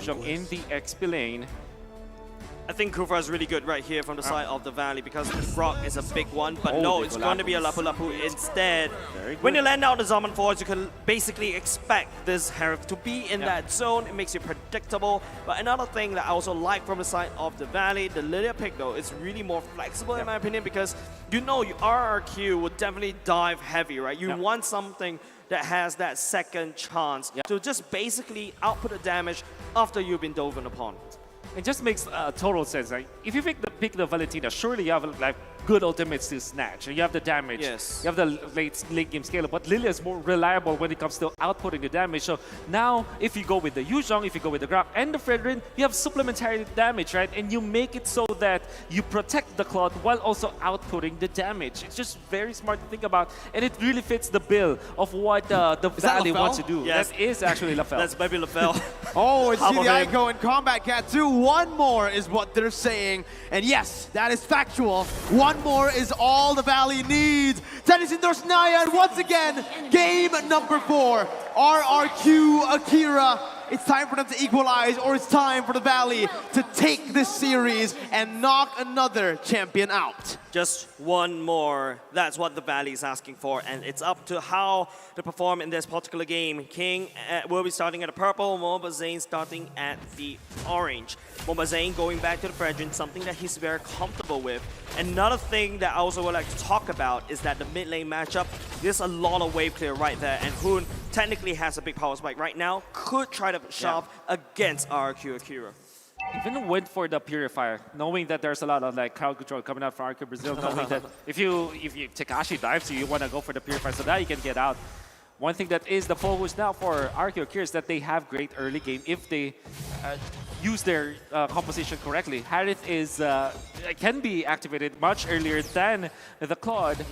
Yuzhong in the XP lane. I think Kufa is really good right here from the side of the Valley because Rock is a big one, but no, it's going to be a Lapu Lapu instead. When you land out the Zaman Force, you can basically expect this Herif to be in that zone. It makes you predictable. But another thing that I also like from the side of the Valley, the Lilia pick though, is really more flexible in my opinion because you know your RRQ will definitely dive heavy, right? You want something that has that second chance to just basically output the damage after you've been dove upon. It just makes total sense. Like, if you pick the Valentina, surely you have like good ultimates to snatch. You have the damage. Yes. You have the late game scale. But Lilia is more reliable when it comes to outputting the damage. So now, if you go with the Yuzhong, if you go with the Grab and the Fredrin, you have supplementary damage, right? And you make it so that you protect the Cloud while also outputting the damage. It's just very smart to think about. And it really fits the bill of what the Valley wants to do. Yes. That is actually LaFell. That's maybe LaFell. Oh, it's the Echo and Combat Cat 2. One more is what they're saying. And yes, that is factual. One more is all the Valley needs. Tennis endorse Naya, and once again, game number 4. RRQ Akira. It's time for them to equalize, or it's time for the Valley to take this series and knock another champion out. Just one more. That's what the Valley is asking for, and it's up to how to perform in this particular game. King will be starting at the purple, Mobazane starting at the orange. Mobazane going back to the Fredrin, something that he's very comfortable with. Another thing that I also would like to talk about is that the mid lane matchup, there's a lot of wave clear right there, and Hoon technically has a big power spike right now, could try to shove against RRQ Akira. Even went for the Purifier, knowing that there's a lot of like crowd control coming out from RRQ Brazil, knowing that if Takashi dives you, you want to go for the Purifier so that you can get out. One thing that is the focus now for RRQ Akira is that they have great early game if they use their composition correctly. Harith is can be activated much earlier than the Claude.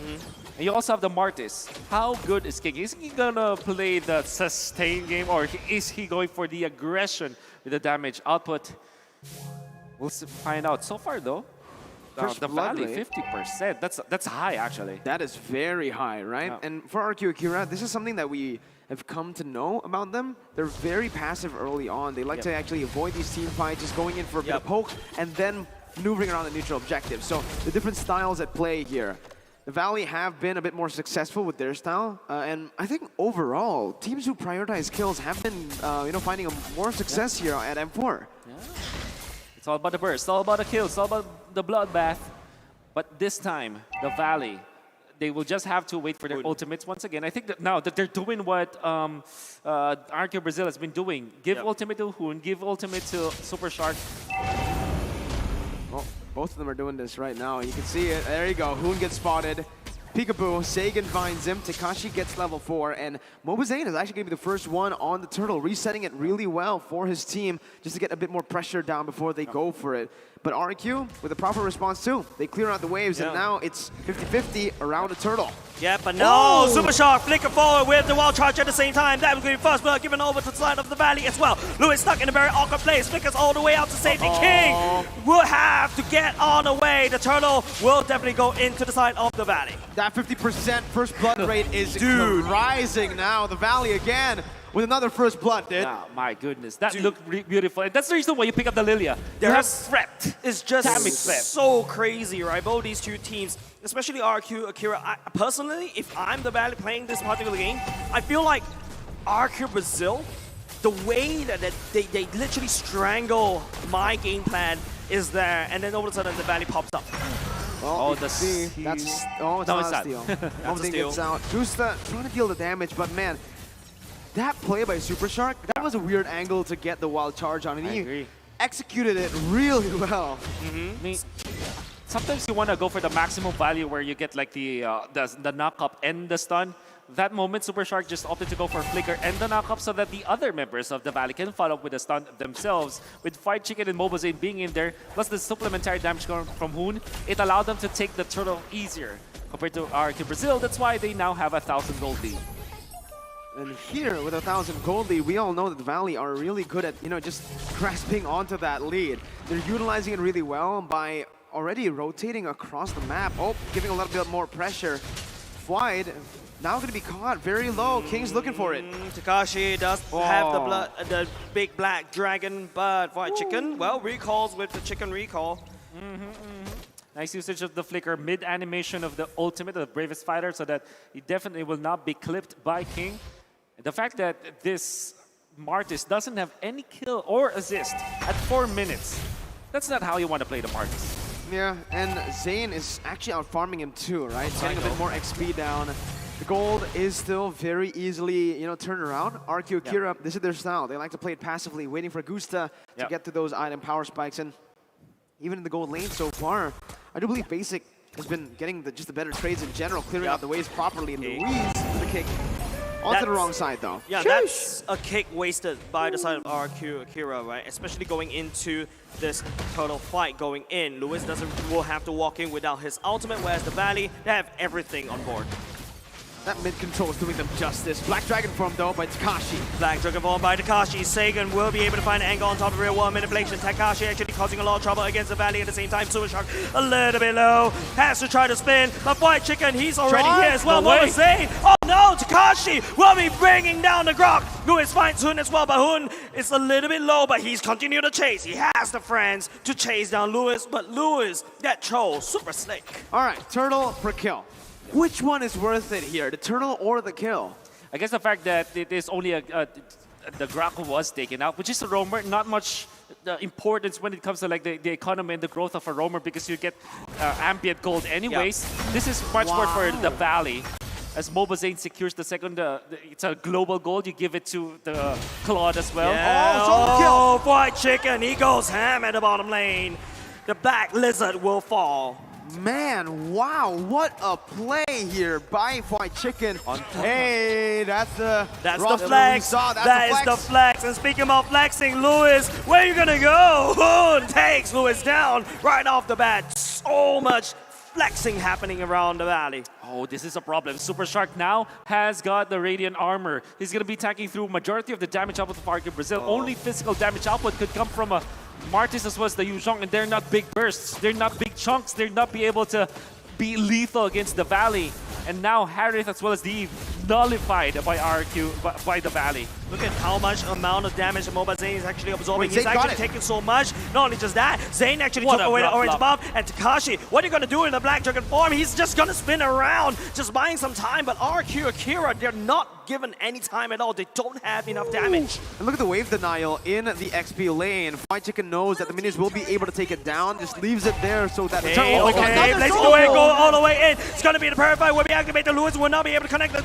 And you also have the Martis. How good is King? Is he gonna play the sustain game, or is he going for the aggression with the damage output? We'll find out. So far though, the Valley, 50%. That's high actually. That is very high, right? Yeah. And for RRQ Akira, this is something that we have come to know about them. They're very passive early on. They like to actually avoid these team fights, just going in for a bit of poke and then maneuvering around the neutral objective. So the different styles at play here. The Valley have been a bit more successful with their style, and I think overall, teams who prioritize kills have been, finding more success here at M4. Yeah. It's all about the burst, it's all about the kills, it's all about the bloodbath. But this time, the Valley, they will just have to wait for their ultimates once again. I think that now that they're doing what RRQ Brazil has been doing. Give ultimate to Hoon, give ultimate to Super Shark. Well, both of them are doing this right now. You can see it. There you go. Hoon gets spotted. Peekaboo, Sagan finds him, Takashi gets level 4, and Mobazane is actually going to be the first one on the turtle, resetting it really well for his team, just to get a bit more pressure down before they go for it. But RQ, with a proper response too, they clear out the waves, and now it's 50-50 around the turtle. Yeah, but no, Super Shark flicker forward with the wild charge at the same time. That was going to be first blood given over to the side of the Valley as well. Lewis stuck in a very awkward place, flickers all the way out to safety. King will have to get on the way. The turtle will definitely go into the side of the Valley. That 50% first blood rate is rising now. The Valley again with another first blood, dude. Oh, my goodness, that looked beautiful. And that's the reason why you pick up the Lilia. Their threat is just so crazy, right? Both these two teams, especially RRQ Akira. Personally, if I'm the Valley playing this particular game, I feel like RRQ Brazil, the way that they literally strangle my game plan is there, and then all of a sudden the Valley pops up. Oh, it's not a steal. Mobazane gets out. Justa trying to deal the damage, but man, that play by Super Shark, that was a weird angle to get the wild charge on, and he executed it really well. I mean, sometimes you want to go for the maximum value where you get like the knock-up and the stun. That moment, Super Shark just opted to go for Flicker and the knock-up so that the other members of the Valley can follow up with the stun themselves. With Fight Chicken and Mobazane being in there, plus the supplementary damage from Hoon, it allowed them to take the turtle easier compared to RRQ Brazil. That's why they now have 1,000 gold lead. And here, with 1,000 gold lead, we all know that the Valley are really good at, just grasping onto that lead. They're utilizing it really well by already rotating across the map. Oh, giving a little bit more pressure. Floyd now going to be caught very low. King's looking for it. Takashi does have the big black dragon, but White Chicken, well, recalls with the chicken recall. Nice usage of the flicker mid-animation of the ultimate, the bravest fighter, so that he definitely will not be clipped by King. The fact that this Martis doesn't have any kill or assist at 4 minutes, that's not how you want to play the Martis. Yeah, and Zayn is actually out farming him too, right? Getting a bit more XP down. The gold is still very easily, turned around. RRQ Akira, this is their style. They like to play it passively, waiting for Gusta to get to those item power spikes. And even in the gold lane so far, I do believe Basic has been getting just the better trades in general, clearing out the waves properly. And Luis with the kick onto the wrong side, though. Yeah, that's a kick wasted by the side of RRQ Akira, right? Especially going into this total fight going in. Luis will have to walk in without his ultimate, whereas the Valley, they have everything on board. That mid control is doing them justice. Black Dragon form though by Takashi. Black Dragon form by Takashi. Sagan will be able to find an angle on top of real world manipulation. Takashi actually causing a lot of trouble against the Valley at the same time. Super Shark a little bit low. Has to try to spin. But White Chicken, he's already here as well. What was Zayn? Oh no, Takashi will be bringing down the Grok. Luis finds Hun as well, but Hun is a little bit low, but he's continuing to chase. He has the friends to chase down Luis, but Luis, that troll, super slick. All right, turtle per kill. Which one is worth it here, the turtle or the kill? I guess the fact that it is only the Grako was taken out, which is a roamer, not much importance when it comes to like the economy and the growth of a roamer because you get ambient gold anyways. This is much more for the Valley. As Mobile Zayn secures the second, it's a global gold, you give it to the Claude as well. Yeah. Oh, White Chicken, he goes ham at the bottom lane. The Black Lizard will fall. Man, wow, what a play here by White Chicken. Hey, that's the flex. That is the flex. And speaking of flexing, Luis, where are you gonna go? Hun takes Luis down right off the bat. So much flexing happening around the Valley. Oh, this is a problem. Super Shark now has got the Radiant Armor. He's going to be attacking through majority of the damage output of RRQ Brazil. Only physical damage output could come from a Martis as well as the Yuzhong, and they're not big bursts. They're not big chunks. They're not be able to be lethal against the Valley. And now Harith as well as the Eve nullified by RRQ, by the Valley. Look at how much amount of damage Mobile Zayn is actually absorbing. Wait, He's actually taking so much. Not only just that, Zayn actually took away the orange buff. And Takashi, what are you going to do in the Black Dragon form? He's just going to spin around, just buying some time. But RRQ Akira, they're not given any time at all. They don't have enough damage. And look at the wave denial in the XP lane. White Chicken knows that the minions will be able to take it down, just leaves it there so that Let's go all the way in. It's going to be the Purify will be activated. Lewis will not be able to connect the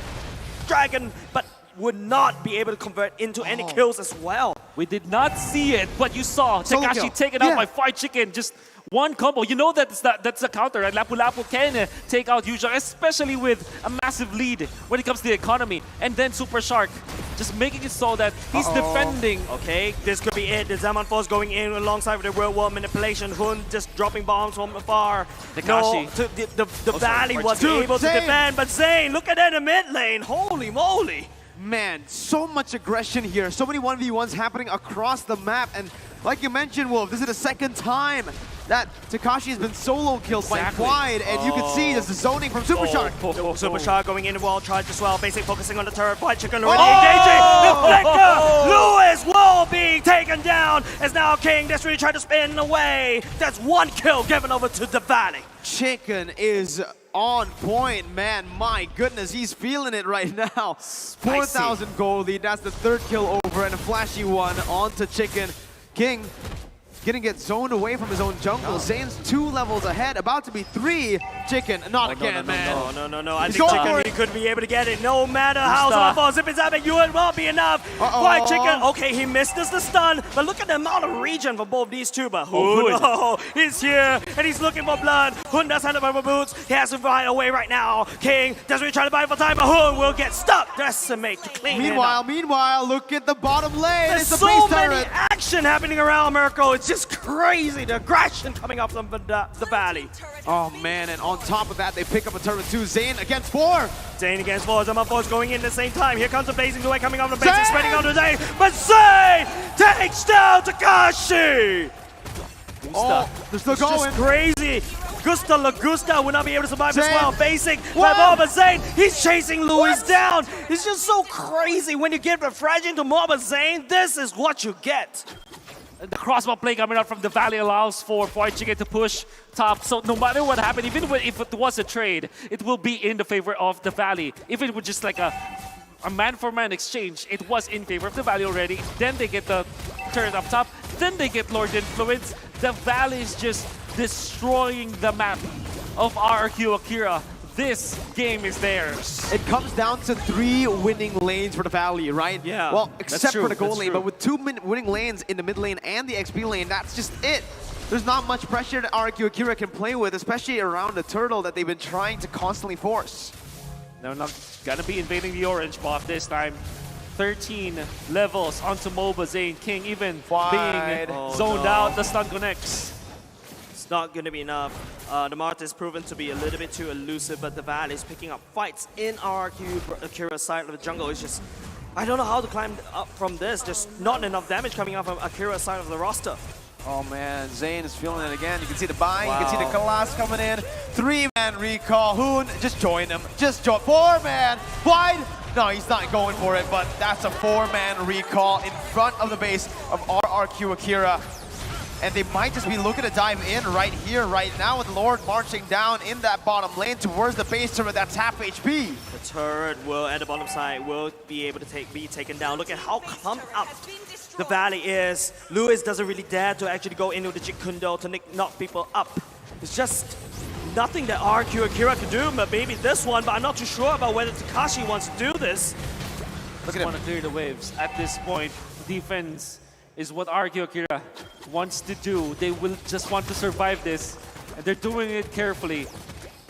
Dragon, but would not be able to convert into any kills as well. We did not see it, but you saw Takashi taken out by White Chicken. Just one combo. You know that's a counter, right? Lapu Lapu can take out Yuzhong, especially with a massive lead when it comes to the economy. And then Super Shark just making it so that he's defending. Okay, this could be it. The Zaman Force going in alongside with the World War manipulation. Hun just dropping bombs from afar. Takashi. No, the Valley was able to defend, but Zayn, look at that in the mid lane. Holy moly. Man, so much aggression here. So many 1v1s happening across the map. And like you mentioned, Wolf, this is the second time that Takashi has been solo killed by Quide, and you can see there's the zoning from Super Shark. Super Shark going in the wall charge as well, basically focusing on the turret. White Chicken already engaging. The flicker! Luis will be taken down as now King desperately trying to spin away. That's one kill given over to the Valley. Chicken is on point, man. My goodness, he's feeling it right now. 4,000 gold lead. That's the third kill over, and a flashy one onto Chicken. King gonna get zoned away from his own jungle. Zayn's 2 levels ahead, about to be 3. Chicken, not again, man. No. I think Chicken, he could be able to get it. No matter how Zaman Force, if it's happening, you won't be enough. White Chicken, okay, he missed us the stun, but look at the amount of regen for both these two. But Hun, he's here, and he's looking for blood. Hun does have the rubber boots. He has to find a way right now. King desperately trying to buy for time, but Hun will get stuck. Decimate to clean it up. Meanwhile, look at the bottom lane. There's so many action happening around Mirko. It's just crazy, the aggression coming up from the Valley. Oh man, and on top of that, they pick up a turret too. Zayn against 4. Zayn against 4. Zaman Force going in at the same time. Here comes the blazing away coming off the base, spreading out the Zayn. But Zayn takes down Takashi. Oh, they're still going. Just crazy. Gusta Lagusta will not be able to survive as Zayn. well. Basic What? by Moba Zayn. He's chasing Luis down. It's just so crazy when you give a fragile to Moba Zayn. This is what you get. The crossbow play coming out from the Valley allows for White Chicken to push top. So no matter what happened, even if it was a trade, it will be in the favor of the Valley. If it was just like a man-for-man exchange, it was in favor of the Valley already. Then they get the turret up top. Then they get Lord Influence. The Valley is just destroying the map of RRQ Akira. This game is theirs. It comes down to 3 winning lanes for the Valley, right? Yeah, Well, except true, for the gold that's lane, true. but with 2 winning lanes in the mid lane and the XP lane, that's just it. There's not much pressure that RRQ Akira can play with, especially around the turtle that they've been trying to constantly force. They're not gonna be invading the orange buff this time. 13 levels onto MOBA Zayn. King even Wide. being Oh, zoned no. out. The stun connects. It's not going to be enough. The Marta is proven to be a little bit too elusive, but the Valley is picking up fights in RRQ Akira's side of the jungle. It's just, I don't know how to climb up from this. There's not enough damage coming out from Akira's side of the roster. Oh man, Zayn is feeling it again. You can see the buy, you can see the Wow. Kalas coming in. 3-man recall. Hoon, just join him. Just join. 4-man. Wide. No, he's not going for it, but that's a 4-man recall in front of the base of RRQ Akira. And they might just be looking to dive in right here, right now, with Lord marching down in that bottom lane towards the base turret that's half HP. The turret will, at the bottom side, will be able to be taken down. Look at how clumped up the Valley is. Lewis doesn't really dare to actually go into the Jikundo to knock people up. It's just nothing that RQ Akira can do, but maybe this one, but I'm not too sure about whether Takashi wants to do this. Look at Want him. to clear the waves. At this point, defense is what RRQ Akira wants to do. They will just want to survive this, and they're doing it carefully.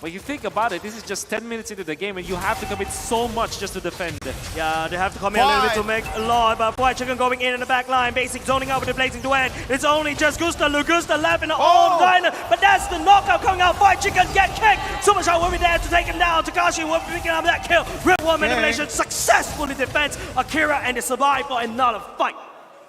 When you think about it, this is just 10 minutes into the game, and you have to commit so much just to defend. Yeah, they have to come in a little bit to make a lot, but White Chicken going in the back line, basic zoning out with the Blazing Duane. It's only just Gusta Lugusta left in the old line, but that's the knockout coming out. White Chicken get kicked. Super Shot will be there to take him down. Takashi will be picking up that kill. Rip One manipulation successfully defends Akira, and they survive for another fight.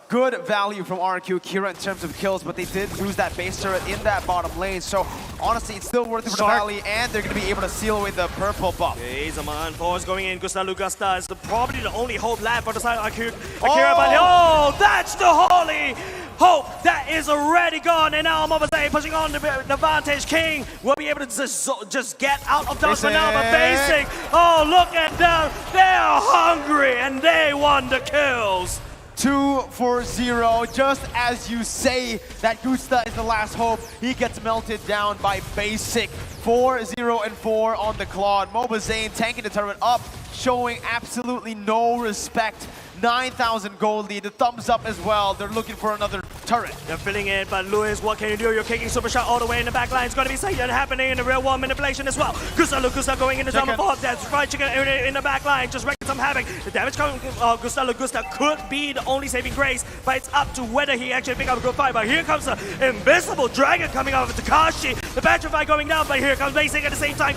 Good value from RRQ Akira in terms of kills, but they did lose that base turret in that bottom lane. So honestly, it's still worth it for the Valley, and they're going to be able to seal away the purple buff. Okay, Zaman Force going in. Gusta Lugusta is probably the only hope left for the side of Akira, but that's the holy hope that is already gone. And now Mobazay pushing on the Vantage. King will be able to just get out of dodge for now, but Basic, oh, look at them. They're hungry, and they want the kills. 2 for 0, just as you say that Gusta is the last hope. He gets melted down by Basic. 4-0-4 on the Claude. Moba Zayn tanking the turret up, showing absolutely no respect. 9,000 gold lead, the thumbs up as well. They're looking for another turret. They're filling in, but Lewis, what can you do? You're kicking Super Shot all the way in the back line. It's going to be Satan happening in the real one manipulation as well. Gusta going into Zaman Force. That's right, Chicken in the back line, just wrecking some havoc. The damage coming from Gusta could be the only saving grace, but it's up to whether he actually pick up a good fight. But here comes the invisible dragon coming out of Takashi. The Petrify going down, but here comes Basic at the same time,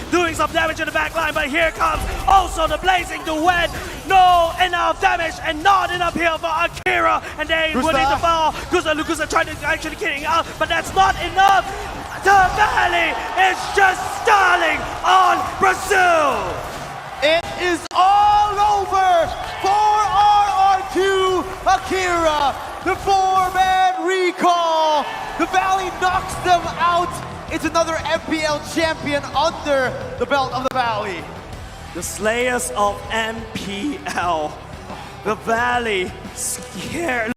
doing some damage in the back line. But here comes also the Blazing Duet. No enough damage and not enough heal for Akira, and they will need to fall. Gusta trying to actually getting out, but that's not enough. The Valley is just stalling on Brazil. It is all over for RRQ Akira. The 4-man recall. The Valley knocks them out. It's another FPL champion under the belt of the Valley. The Slayers of MPL. The Valley scared.